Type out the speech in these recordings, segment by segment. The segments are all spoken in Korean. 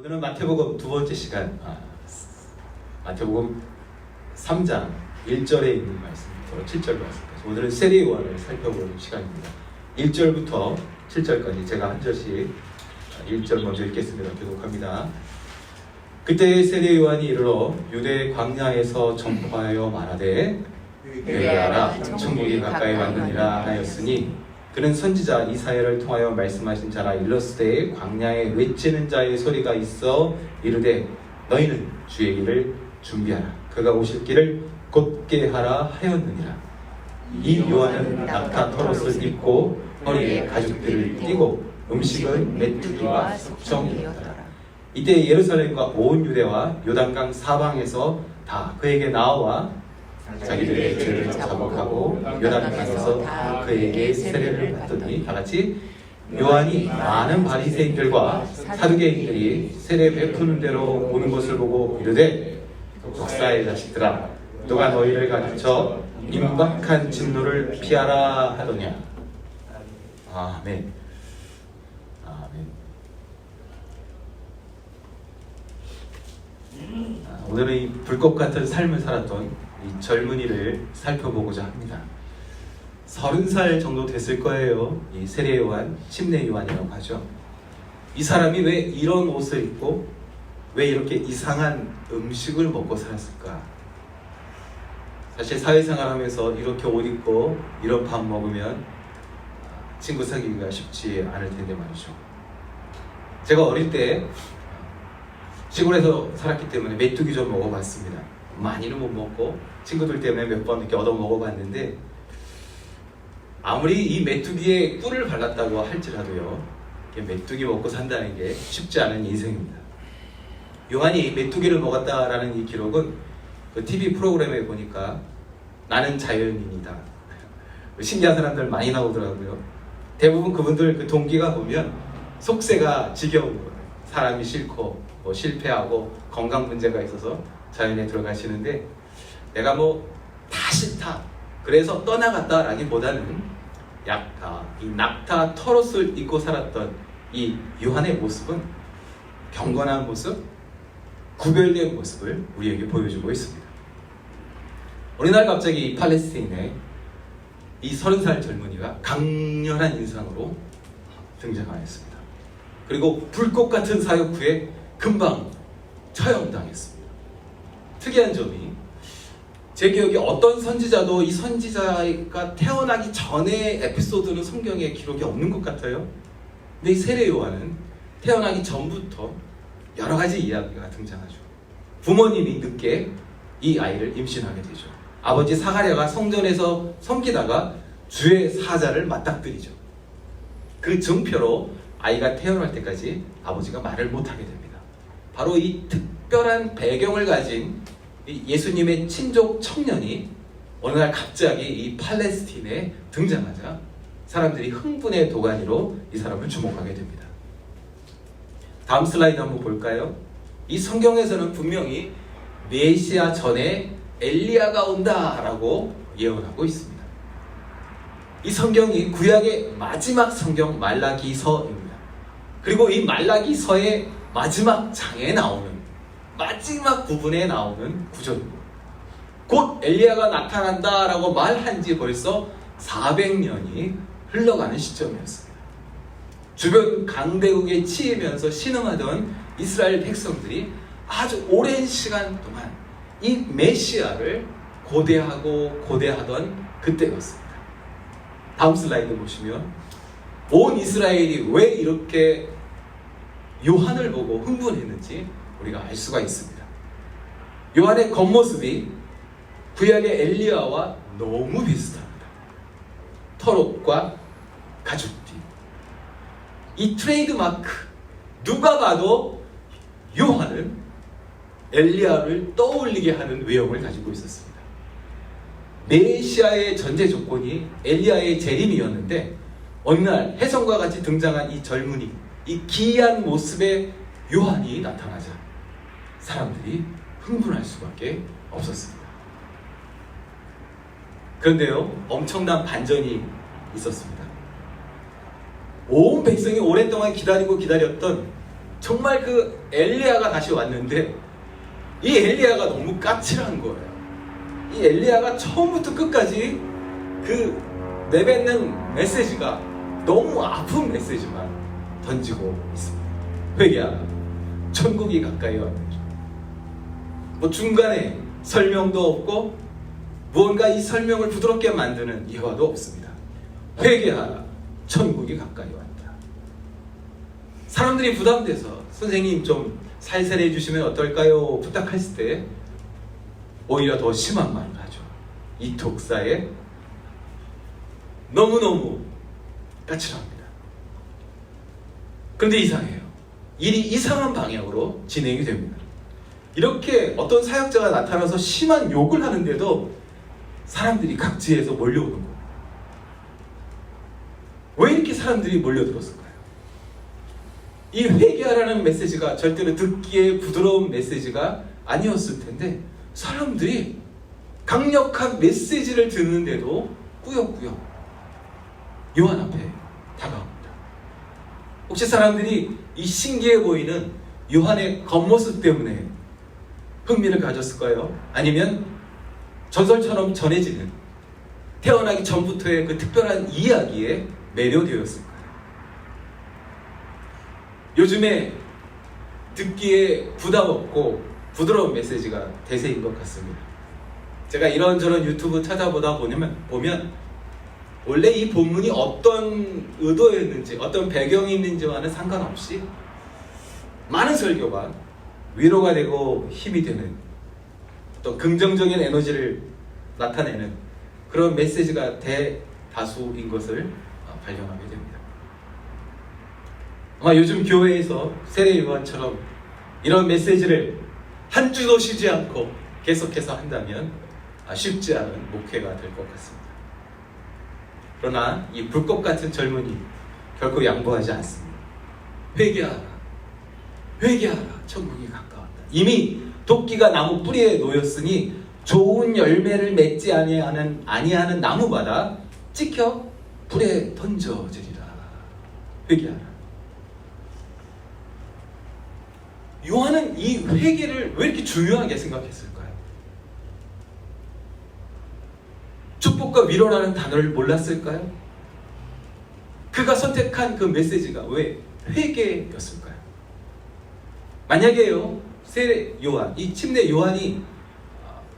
오늘은 마태복음 두 번째 시간, 마태복음 3장 1절에 있는 말씀부터 7절 말씀까지, 오늘은 세례 요한을 살펴보는 시간입니다. 1절부터 7절까지 제가 한 절씩 1절 먼저 읽겠습니다. 교독합니다. 그때 세례 요한이 이르러 유대 광야에서 전파하여 말하되 회개하라, 천국이 가까이 왔느니라 하였으니, 그는 선지자 이사야를 통하여 말씀하신 자라. 일렀으되 광야에 외치는 자의 소리가 있어 이르되 너희는 주의 길을 준비하라, 그가 오실 길을 곧게 하라 하였느니라. 이 요한은 낙타 털옷을 입고 허리에 가죽들을 띠고 음식은 메뚜기와 석청이었더라. 이때 예루살렘과 온 유대와 요단강 사방에서 다 그에게 나와 자기들의 죄를 자복하고 요단강에서 다 그에게 세례를 받더니, 다같이 요한이 많은 바리새인들과 사두개인들이 세례 베푸는 대로 오는 것을 보고 이르되 독사의 자식들아, 누가 너희를 가르쳐 임박한 진노를 피하라 하더냐. 아멘. 아멘. 오늘은 이 불꽃 같은 삶을 살았던 이 젊은이를 살펴보고자 합니다. 30살 정도 됐을 거예요. 이 세례 요한, 침례 요한이라고 하죠. 이 사람이 왜 이런 옷을 입고 왜 이렇게 이상한 음식을 먹고 살았을까? 사실 사회생활 하면서 이렇게 옷 입고 이런 밥 먹으면 친구 사귀기가 쉽지 않을 텐데 말이죠. 제가 어릴 때 시골에서 살았기 때문에 메뚜기 좀 먹어봤습니다. 많이는 못 먹고 친구들 때문에 몇 번 이렇게 얻어 먹어봤는데, 아무리 이 메뚜기에 꿀을 발랐다고 할지라도요, 메뚜기 먹고 산다는 게 쉽지 않은 인생입니다. 요한이 메뚜기를 먹었다라는 이 기록은 그 TV 프로그램에 보니까 나는 자연인이다, 신기한 사람들 많이 나오더라고요. 대부분 그분들 그 동기가 보면 속세가 지겨운 거예요. 사람이 싫고 뭐 실패하고 건강 문제가 있어서 자연에 들어가시는데, 내가 다 싫다 그래서 떠나갔다라기보다는 이 낙타 털옷을 입고 살았던 이 요한의 모습은 경건한 모습, 구별된 모습을 우리에게 보여주고 있습니다. 어느 날 갑자기 이 팔레스타인에 이 30살 젊은이가 강렬한 인상으로 등장하였습니다. 그리고 불꽃 같은 사역 후에 금방 처형당했습니다. 특이한 점이, 제 기억에 어떤 선지자도 이 선지자가 태어나기 전에 에피소드는 성경에 기록이 없는 것 같아요. 근데 이 세례 요한은 태어나기 전부터 여러 가지 이야기가 등장하죠. 부모님이 늦게 이 아이를 임신하게 되죠. 아버지 사가랴가 성전에서 섬기다가 주의 사자를 맞닥뜨리죠. 그 증표로 아이가 태어날 때까지 아버지가 말을 못하게 됩니다. 바로 이 특별한 배경을 가진 이 예수님의 친족 청년이 어느 날 갑자기 이 팔레스틴에 등장하자 사람들이 흥분의 도가니로 이 사람을 주목하게 됩니다. 다음 슬라이드 한번 볼까요? 이 성경에서는 분명히 메시아 전에 엘리야가 온다라고 예언하고 있습니다. 이 성경이 구약의 마지막 성경 말라기서입니다. 그리고 이 말라기서의 마지막 장에 나오는, 마지막 부분에 나오는 구절입니다. 곧 엘리야가 나타난다라고 말한 지 벌써 400년이 흘러가는 시점이었습니다. 주변 강대국에 치이면서 신음하던 이스라엘 백성들이 아주 오랜 시간 동안 이 메시아를 고대하던 그때였습니다. 다음 슬라이드 보시면 온 이스라엘이 왜 이렇게 요한을 보고 흥분했는지 우리가 알 수가 있습니다. 요한의 겉모습이 구약의 엘리야와 너무 비슷합니다. 털옷과 가죽띠, 이 트레이드 마크, 누가 봐도 요한은 엘리야를 떠올리게 하는 외형을 가지고 있었습니다. 메시아의 전제 조건이 엘리야의 재림이었는데, 어느 날 혜성과 같이 등장한 이 젊은이, 이 기이한 모습의 요한이 나타나자 사람들이 흥분할 수밖에 없었습니다. 그런데요, 엄청난 반전이 있었습니다. 온 백성이 오랫동안 기다리고 기다렸던 정말 그 엘리야가 다시 왔는데 이 엘리야가 너무 까칠한 거예요. 이 엘리야가 처음부터 끝까지 그 내뱉는 메시지가 너무 아픈 메시지만 던지고 있습니다. 회개하라, 천국이 가까이 왔다. 뭐 중간에 설명도 없고 무언가 이 설명을 부드럽게 만드는 예화도 없습니다. 회개하라, 천국이 가까이 왔다. 사람들이 부담돼서 선생님 좀 살살해 주시면 어떨까요? 부탁했을 때 오히려 더 심한 말을 하죠. 이 독사에 너무너무 까칠합니다. 그런데 이상해요. 일이 이상한 방향으로 진행이 됩니다. 이렇게 어떤 사역자가 나타나서 심한 욕을 하는데도 사람들이 각지에서 몰려오는 거예요. 왜 이렇게 사람들이 몰려들었을까요? 이 회개하라는 메시지가 절대로 듣기에 부드러운 메시지가 아니었을 텐데 사람들이 강력한 메시지를 듣는데도 꾸역꾸역 요한 앞에 다가옵니다. 혹시 사람들이 이 신기해 보이는 요한의 겉모습 때문에 흥미를 가졌을까요? 아니면 전설처럼 전해지는 태어나기 전부터의 그 특별한 이야기에 매료되었을까요? 요즘에 듣기에 부담 없고 부드러운 메시지가 대세인 것 같습니다. 제가 이런저런 유튜브 찾아보다 보면 원래 이 본문이 어떤 의도였는지 어떤 배경이 있는지와는 상관없이 많은 설교가 위로가 되고 힘이 되는 또 긍정적인 에너지를 나타내는 그런 메시지가 대다수인 것을 발견하게 됩니다. 아마 요즘 교회에서 세례 요한처럼 이런 메시지를 한 주도 쉬지 않고 계속해서 한다면 쉽지 않은 목회가 될 것 같습니다. 그러나 이 불꽃 같은 젊은이 결코 양보하지 않습니다. 회개하라, 회개하라, 천국이 가까웠다. 이미 도끼가 나무 뿌리에 놓였으니 좋은 열매를 맺지 아니하는 나무마다 찍혀 불에 던져지리라. 회개하라. 요한은 이 회개를 왜 이렇게 중요하게 생각했을까요? 축복과 위로라는 단어를 몰랐을까요? 그가 선택한 그 메시지가 왜 회개였을까요? 만약에요, 세례 요한, 이 침례 요한이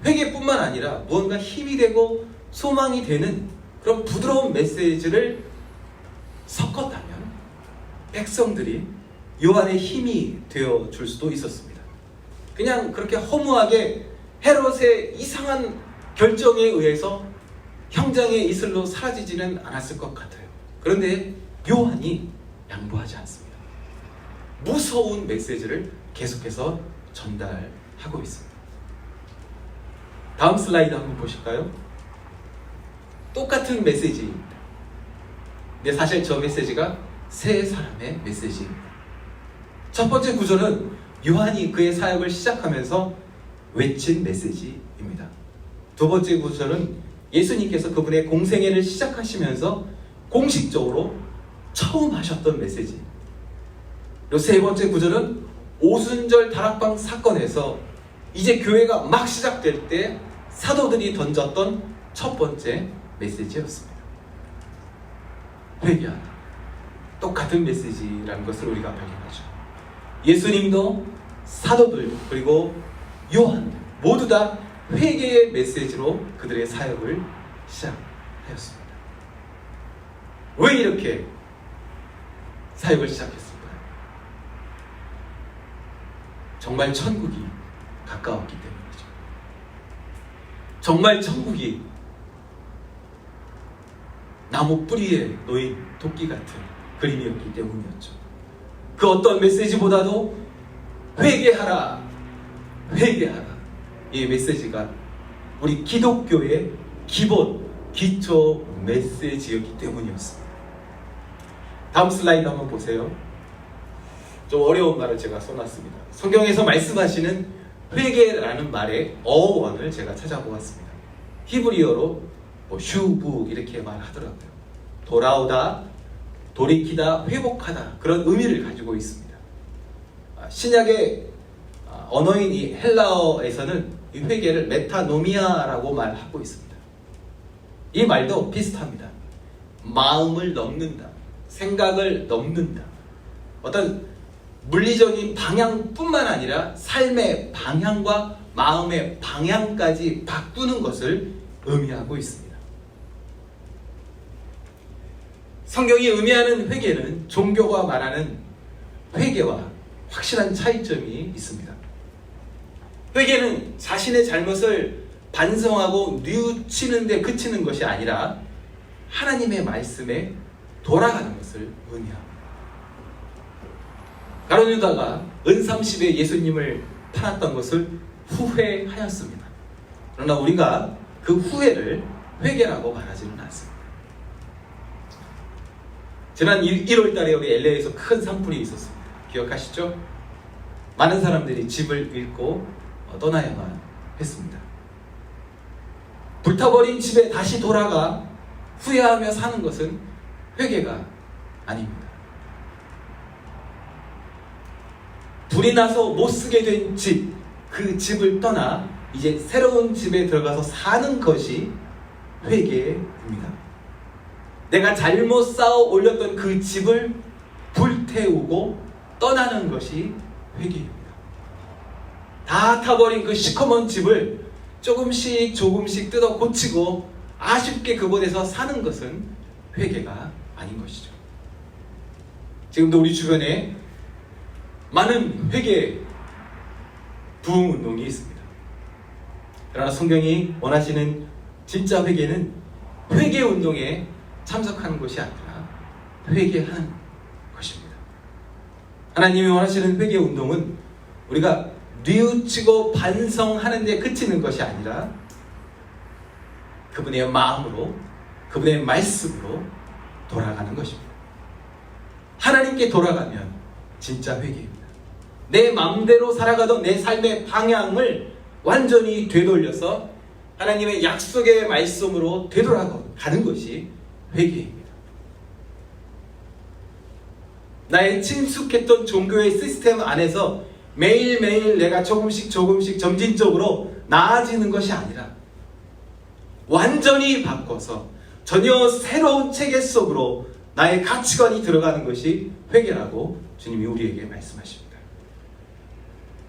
회개뿐만 아니라 무언가 힘이 되고 소망이 되는 그런 부드러운 메시지를 섞었다면 백성들이 요한의 힘이 되어줄 수도 있었습니다. 그냥 그렇게 허무하게 헤롯의 이상한 결정에 의해서 형장의 이슬로 사라지지는 않았을 것 같아요. 그런데 요한이 양보하지 않습니다. 무서운 메시지를 계속해서 전달하고 있습니다. 다음 슬라이드 한번 보실까요? 똑같은 메시지입니다. 근데 사실 저 메시지가 세 사람의 메시지입니다. 첫 번째 구절은 요한이 그의 사역을 시작하면서 외친 메시지입니다. 두 번째 구절은 예수님께서 그분의 공생애를 시작하시면서 공식적으로 처음 하셨던 메시지. 그리고 세 번째 구절은 오순절 다락방 사건에서 이제 교회가 막 시작될 때 사도들이 던졌던 첫 번째 메시지였습니다. 회개하라. 똑같은 메시지라는 것을 우리가 발견하죠. 예수님도 사도들 그리고 요한 모두 다 회개의 메시지로 그들의 사역을 시작하였습니다. 왜 이렇게 사역을 시작했을까요? 정말 천국이 가까웠기 때문이죠. 정말 천국이 나무 뿌리에 놓인 도끼 같은 그림이었기 때문이었죠. 그 어떤 메시지보다도 회개하라, 회개하라. 이 메시지가 우리 기독교의 기본, 기초 메시지였기 때문이었습니다. 다음 슬라이드 한번 보세요. 좀 어려운 말을 제가 써놨습니다. 성경에서 말씀하시는 회개라는 말의 어원을 제가 찾아보았습니다. 히브리어로 슈브 이렇게 말하더라고요. 돌아오다, 돌이키다, 회복하다 그런 의미를 가지고 있습니다. 신약의 언어인 이 헬라어에서는 이 회개를 메타노미아라고 말하고 있습니다. 이 말도 비슷합니다. 마음을 넘는다, 생각을 넘는다, 어떤 물리적인 방향뿐만 아니라 삶의 방향과 마음의 방향까지 바꾸는 것을 의미하고 있습니다. 성경이 의미하는 회개는 종교가 말하는 회개와 확실한 차이점이 있습니다. 회개는 자신의 잘못을 반성하고 뉘우치는 데 그치는 것이 아니라 하나님의 말씀에 돌아가는 것을 의미합니다. 가룟 유다가 은30에 예수님을 팔았던 것을 후회하였습니다. 그러나 우리가 그 후회를 회개라고 말하지는 않습니다. 지난 1월 달에 우리 LA에서 큰 산불이 있었습니다. 기억하시죠? 많은 사람들이 집을 잃고 떠나야만 했습니다. 불타버린 집에 다시 돌아가 후회하며 사는 것은 회개가 아닙니다. 불이 나서 못 쓰게 된 집, 그 집을 떠나 이제 새로운 집에 들어가서 사는 것이 회개입니다. 내가 잘못 쌓아 올렸던 그 집을 불태우고 떠나는 것이 회개입니다. 다 타버린 그 시커먼 집을 조금씩 뜯어 고치고 아쉽게 그곳에서 사는 것은 회개가 아닌 것이죠. 지금도 우리 주변에 많은 회개 부흥 운동이 있습니다. 그러나 성경이 원하시는 진짜 회개는 회개 운동에 참석하는 것이 아니라 회개하는 것입니다. 하나님이 원하시는 회개 운동은 우리가 뉘우치고 반성하는 데 그치는 것이 아니라 그분의 마음으로, 그분의 말씀으로 돌아가는 것입니다. 하나님께 돌아가면 진짜 회개입니다. 내 마음대로 살아가던 내 삶의 방향을 완전히 되돌려서 하나님의 약속의 말씀으로 되돌아가는 것이 회개입니다. 나의 친숙했던 종교의 시스템 안에서 매일매일 내가 조금씩 점진적으로 나아지는 것이 아니라 완전히 바꿔서 전혀 새로운 체계 속으로 나의 가치관이 들어가는 것이 회개라고 주님이 우리에게 말씀하십니다.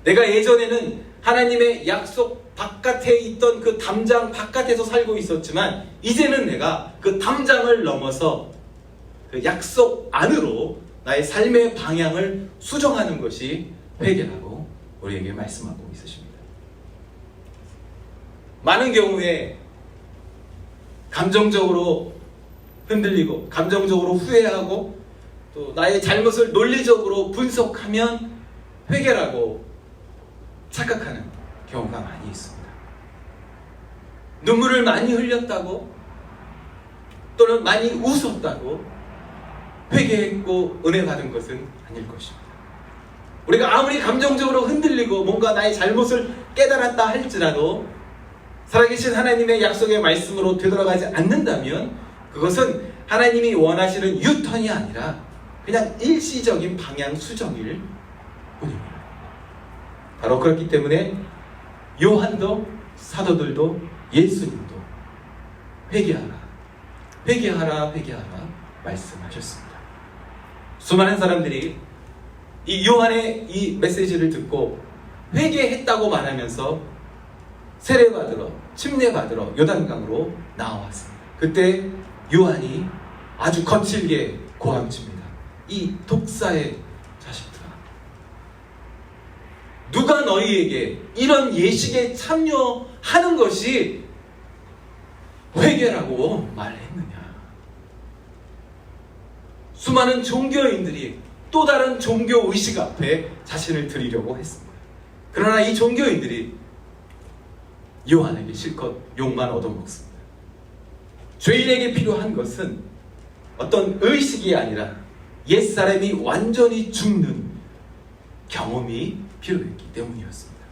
내가 예전에는 하나님의 약속 바깥에 있던 그 담장 바깥에서 살고 있었지만 이제는 내가 그 담장을 넘어서 그 약속 안으로 나의 삶의 방향을 수정하는 것이 회개라고 우리에게 말씀하고 있으십니다. 많은 경우에 감정적으로 흔들리고 감정적으로 후회하고 또 나의 잘못을 논리적으로 분석하면 회개라고 착각하는 경우가 많이 있습니다. 눈물을 많이 흘렸다고 또는 많이 웃었다고 회개했고 은혜 받은 것은 아닐 것입니다. 우리가 아무리 감정적으로 흔들리고 뭔가 나의 잘못을 깨달았다 할지라도 살아계신 하나님의 약속의 말씀으로 되돌아가지 않는다면 그것은 하나님이 원하시는 유턴이 아니라 그냥 일시적인 방향 수정일 뿐입니다. 바로 그렇기 때문에 요한도 사도들도 예수님도 회개하라 말씀하셨습니다. 수많은 사람들이 이 요한의 이 메시지를 듣고 회개했다고 말하면서 세례받으러 침례받으러 요단강으로 나왔습니다. 그때 요한이 아주 거칠게 고함칩니다. 이 독사의 자식들아, 누가 너희에게 이런 예식에 참여하는 것이 회개라고 말했느냐. 수많은 종교인들이 또 다른 종교 의식 앞에 자신을 드리려고 했습니다. 그러나 이 종교인들이 요한에게 실컷 욕만 얻어먹습니다. 죄인에게 필요한 것은 어떤 의식이 아니라 옛사람이 완전히 죽는 경험이 필요했기 때문이었습니다.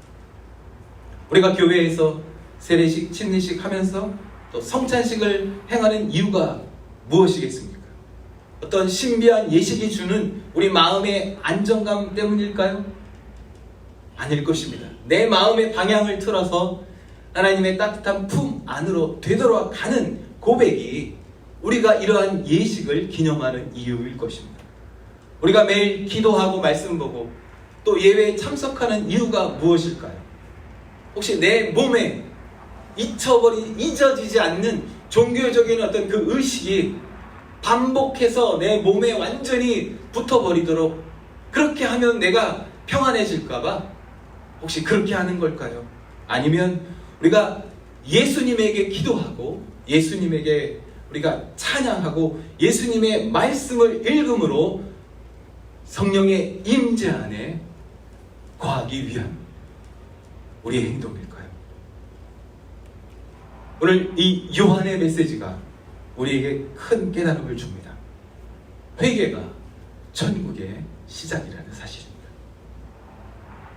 우리가 교회에서 세례식, 침례식 하면서 또 성찬식을 행하는 이유가 무엇이겠습니까? 어떤 신비한 예식이 주는 우리 마음의 안정감 때문일까요? 아닐 것입니다. 내 마음의 방향을 틀어서 하나님의 따뜻한 품 안으로 되돌아가는 고백이 우리가 이러한 예식을 기념하는 이유일 것입니다. 우리가 매일 기도하고 말씀 보고 또 예배에 참석하는 이유가 무엇일까요? 혹시 내 몸에 잊어지지 않는 종교적인 어떤 그 의식이 반복해서 내 몸에 완전히 붙어버리도록 그렇게 하면 내가 평안해질까봐 혹시 그렇게 하는 걸까요? 아니면 우리가 예수님에게 기도하고 예수님에게 우리가 찬양하고 예수님의 말씀을 읽음으로 성령의 임재 안에 거하기 위한 우리의 행동일까요? 오늘 이 요한의 메시지가 우리에게 큰 깨달음을 줍니다. 회개가 천국의 시작이라는 사실입니다.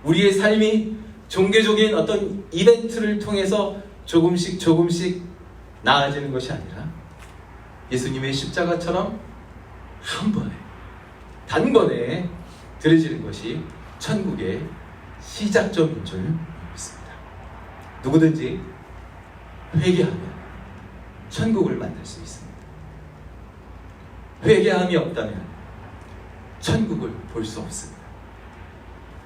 우리의 삶이 종교적인 어떤 이벤트를 통해서 조금씩 나아지는 것이 아니라 예수님의 십자가처럼 한 번에 단번에 들어지는 것이 천국의 시작점인 줄 믿습니다. 누구든지 회개하면 천국을 만날 수 있습니다. 회개함이 없다면 천국을 볼 수 없습니다.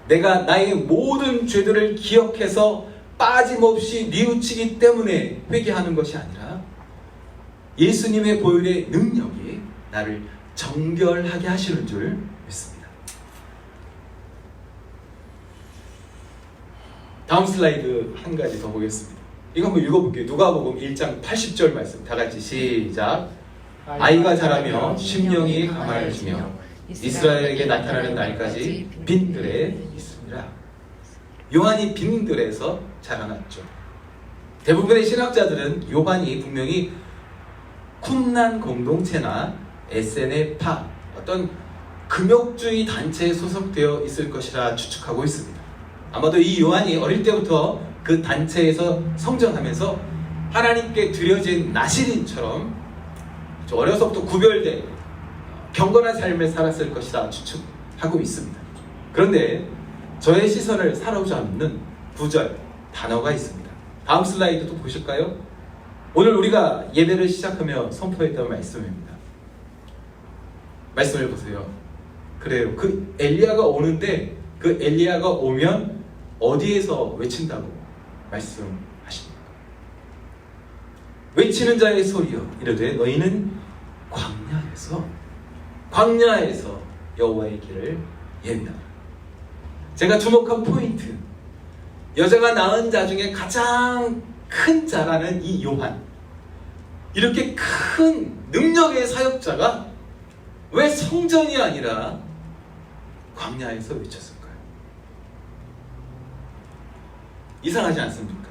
내가 나의 모든 죄들을 기억해서 빠짐없이 뉘우치기 때문에 회개하는 것이 아니라 예수님의 보혈의 능력이 나를 정결하게 하시는 줄 믿습니다. 다음 슬라이드 한 가지 더 보겠습니다. 이거 한번 읽어볼게요. 누가복음 1장 80절 말씀 다 같이 시작. 아이가 자라며 심령이 강하여지며 이스라엘에게 나타나는 날까지 빈들에 있으리라. 요한이 빈들에서 자라났죠. 대부분의 신학자들은 요한이 분명히 쿰난 공동체나 SNL파 어떤 금욕주의 단체에 소속되어 있을 것이라 추측하고 있습니다. 아마도 이 요한이 어릴 때부터 그 단체에서 성장하면서 하나님께 드려진 나시린처럼 어려서부터 구별된 경건한 삶을 살았을 것이라 추측하고 있습니다. 그런데 저의 시선을 사로잡는 구절, 단어가 있습니다. 다음 슬라이드도 보실까요? 오늘 우리가 예배를 시작하며 선포했던 말씀입니다. 말씀을 보세요. 그래요. 그 엘리야가 오는데 그 엘리야가 오면 어디에서 외친다고 말씀하십니까? 외치는 자의 소리여 이르되 너희는 광야에서 여호와의 길을 예비하라. 제가 주목한 포인트, 여자가 낳은 자 중에 가장 큰 자라는 이 요한, 이렇게 큰 능력의 사역자가 왜 성전이 아니라 광야에서 외쳤을까요? 이상하지 않습니까?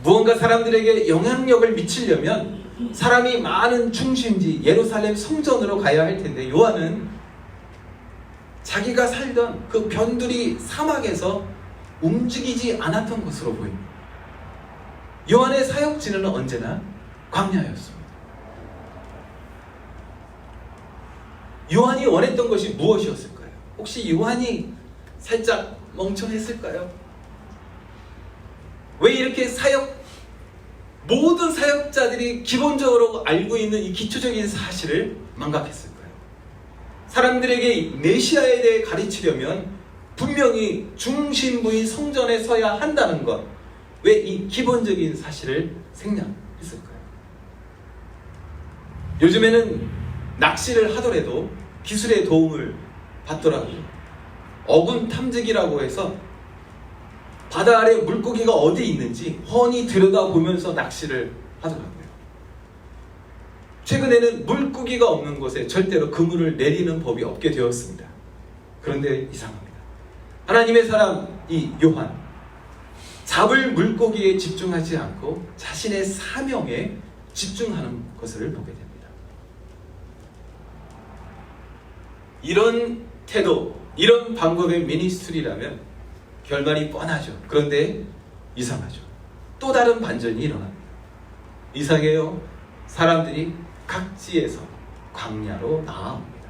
무언가 사람들에게 영향력을 미치려면 사람이 많은 중심지 예루살렘 성전으로 가야 할 텐데 요한은 자기가 살던 그 변두리 사막에서 움직이지 않았던 것으로 보입니다. 요한의 사역지는 언제나 광야였습니다. 요한이 원했던 것이 무엇이었을까요? 혹시 요한이 살짝 멍청했을까요? 왜 이렇게 모든 사역자들이 기본적으로 알고 있는 이 기초적인 사실을 망각했을까요? 사람들에게 메시아에 대해 가르치려면 분명히 중심부인 성전에 서야 한다는 것, 왜 이 기본적인 사실을 생략했을까요? 요즘에는 낚시를 하더라도 기술의 도움을 받더라고요. 어군 탐지기라고 해서 바다 아래 물고기가 어디 있는지 훤히 들여다보면서 낚시를 하더라고요. 최근에는 물고기가 없는 곳에 절대로 그물을 내리는 법이 없게 되었습니다. 그런데 이상합니다. 하나님의 사람 이 요한, 잡을 물고기에 집중하지 않고 자신의 사명에 집중하는 것을 보게 됩니다. 이런 태도, 이런 방법의 미니스트리라면 결말이 뻔하죠. 그런데 이상하죠. 또 다른 반전이 일어납니다. 이상해요. 사람들이 각지에서 광야로 나아옵니다.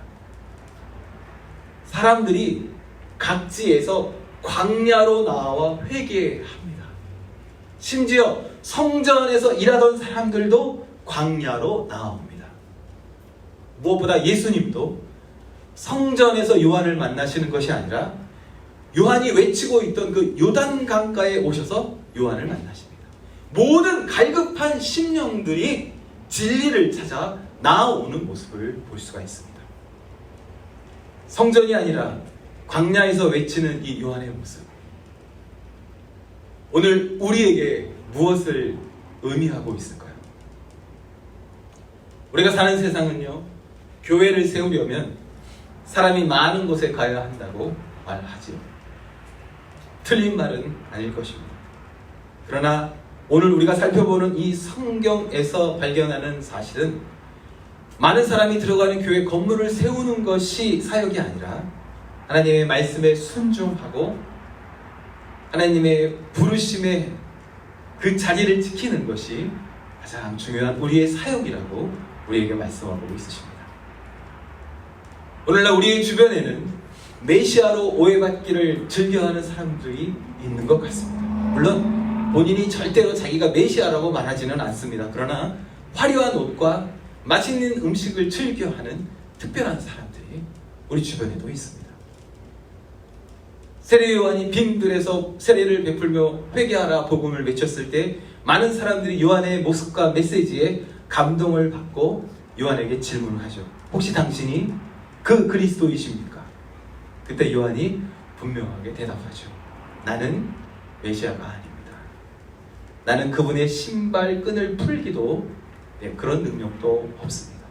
사람들이 각지에서 광야로 나와 회개합니다. 심지어 성전에서 일하던 사람들도 광야로 나옵니다. 무엇보다 예수님도 성전에서 요한을 만나시는 것이 아니라 요한이 외치고 있던 그 요단 강가에 오셔서 요한을 만나십니다. 모든 갈급한 심령들이 진리를 찾아 나아오는 모습을 볼 수가 있습니다. 성전이 아니라 광야에서 외치는 이 요한의 모습, 오늘 우리에게 무엇을 의미하고 있을까요? 우리가 사는 세상은요, 교회를 세우려면 사람이 많은 곳에 가야 한다고 말하지요. 틀린 말은 아닐 것입니다. 그러나 오늘 우리가 살펴보는 이 성경에서 발견하는 사실은 많은 사람이 들어가는 교회 건물을 세우는 것이 사역이 아니라 하나님의 말씀에 순종하고 하나님의 부르심에 그 자리를 지키는 것이 가장 중요한 우리의 사역이라고 우리에게 말씀하고 있으십니다. 오늘날 우리의 주변에는 메시아로 오해받기를 즐겨하는 사람들이 있는 것 같습니다. 물론 본인이 절대로 자기가 메시아라고 말하지는 않습니다. 그러나 화려한 옷과 맛있는 음식을 즐겨하는 특별한 사람들이 우리 주변에도 있습니다. 세례 요한이 빈들에서 세례를 베풀며 회개하라 복음을 외쳤을 때 많은 사람들이 요한의 모습과 메시지에 감동을 받고 요한에게 질문을 하죠. 혹시 당신이 그 그리스도이십니까? 그때 요한이 분명하게 대답하죠. 나는 메시아가 아닙니다. 나는 그분의 신발 끈을 풀기도 그런 능력도 없습니다.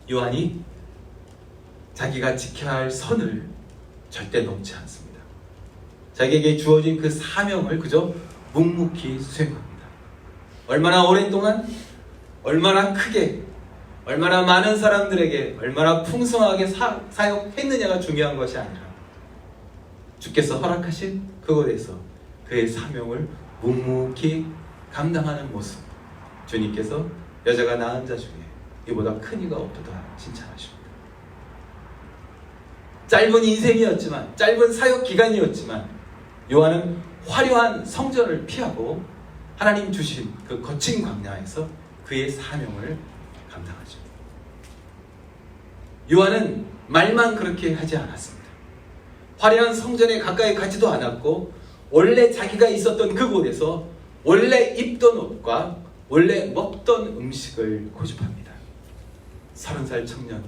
요한이 자기가 지켜야 할 선을 절대 넘지 않습니다. 자기에게 주어진 그 사명을 그저 묵묵히 수행합니다. 얼마나 오랫동안, 얼마나 크게, 얼마나 많은 사람들에게, 얼마나 풍성하게 사역했느냐가 중요한 것이 아니라 주께서 허락하신 그곳에서 그의 사명을 묵묵히 감당하는 모습, 주님께서 여자가 낳은 자 중에 이보다 큰 이가 없도다 칭찬하십니다. 짧은 인생이었지만, 짧은 사역 기간이었지만 요한은 화려한 성전을 피하고 하나님 주신 그 거친 광야에서 그의 사명을 감당하죠. 요한은 말만 그렇게 하지 않았습니다. 화려한 성전에 가까이 가지도 않았고 원래 자기가 있었던 그곳에서 원래 입던 옷과 원래 먹던 음식을 고집합니다. 30살 청년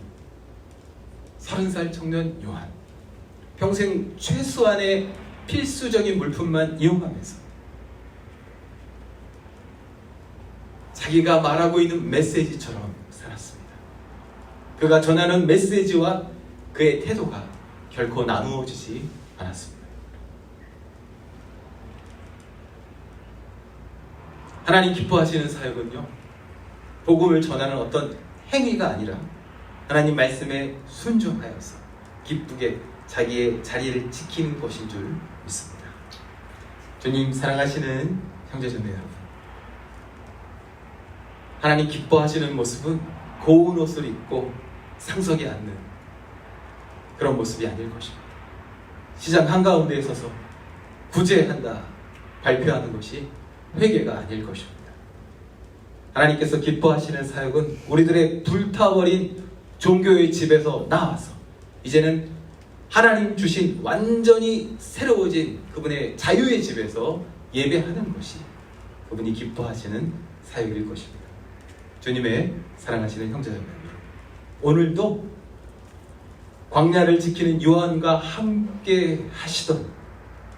요한, 평생 최소한의 필수적인 물품만 이용하면서 자기가 말하고 있는 메시지처럼 살았습니다. 그가 전하는 메시지와 그의 태도가 결코 나누어지지 않았습니다. 하나님 기뻐하시는 사역은요, 복음을 전하는 어떤 행위가 아니라 하나님 말씀에 순종하여서 기쁘게 자기의 자리를 지키는 것인 줄 믿습니다. 주님 사랑하시는 형제자매 여러분, 하나님 기뻐하시는 모습은 고운 옷을 입고 상석에 앉는 그런 모습이 아닐 것입니다. 시장 한가운데에 서서 구제한다 발표하는 것이 회개가 아닐 것입니다. 하나님께서 기뻐하시는 사역은 우리들의 불타버린 종교의 집에서 나와서 이제는 하나님 주신 완전히 새로워진 그분의 자유의 집에서 예배하는 것이 그분이 기뻐하시는 사역일 것입니다. 주님의 사랑하시는 형제자매 여러분, 오늘도 광야를 지키는 요한과 함께 하시던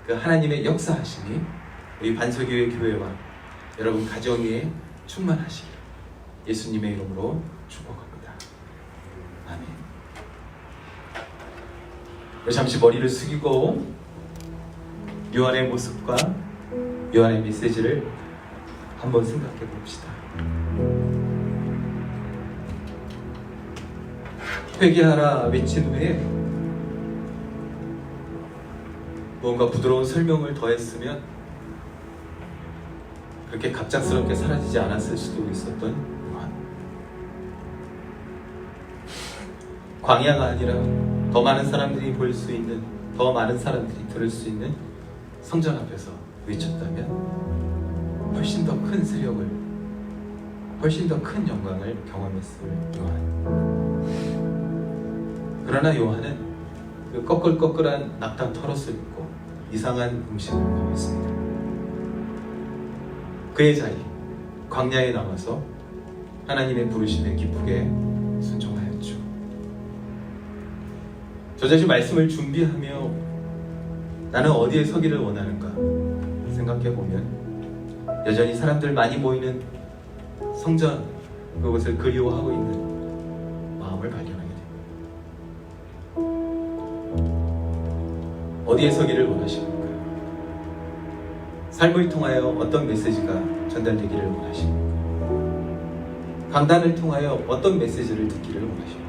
그 하나님의 역사하심이 우리 반석교회 교회와 여러분 가정에 충만하시길 예수님의 이름으로 축복합니다. 아멘. 우리 잠시 머리를 숙이고 요한의 모습과 요한의 메시지를 한번 생각해 봅시다. 회개하라 외친 후에 무언가 부드러운 설명을 더했으면 그렇게 갑작스럽게 사라지지 않았을 수도 있었던 요한. 광야가 아니라 더 많은 사람들이 볼 수 있는, 더 많은 사람들이 들을 수 있는 성전 앞에서 외쳤다면 훨씬 더 큰 세력을, 훨씬 더 큰 영광을 경험했을 요한. 그러나 요한은 그 꺼끌꺼끌한 낙탄 털옷을 입고 이상한 음식을 먹었습니다. 그의 자리, 광야에 남아서 하나님의 부르심에 기쁘게 순종하였죠. 저자시 말씀을 준비하며 나는 어디에 서기를 원하는가 생각해보면 여전히 사람들 많이 모이는 성전, 그것을 그리워하고 있는 마음을 발견하게 됩니다. 어디에 서기를 원하십니까? 삶을 통하여 어떤 메시지가 전달되기를 원하십니까? 강단을 통하여 어떤 메시지를 듣기를 원하십니까?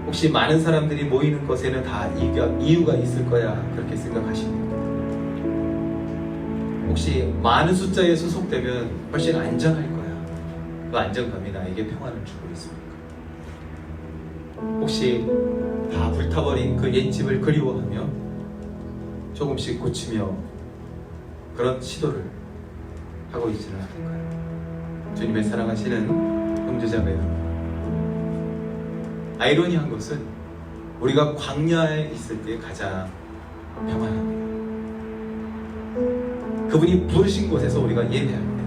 혹시 많은 사람들이 모이는 것에는 다 이유가 있을 거야 그렇게 생각하십니까? 혹시 많은 숫자에 소속되면 훨씬 안전할 거야, 그 안정감이 나에게 평안을 주고 있습니까? 혹시 다 불타버린 그 옛집을 그리워하며 조금씩 고치며 그런 시도를 하고 있지는 않을까요? 주님의 사랑하시는 형제자매 여러분, 아이러니한 것은 우리가 광야에 있을 때 가장 평안합니다. 그분이 부르신 곳에서 우리가 예배할 때,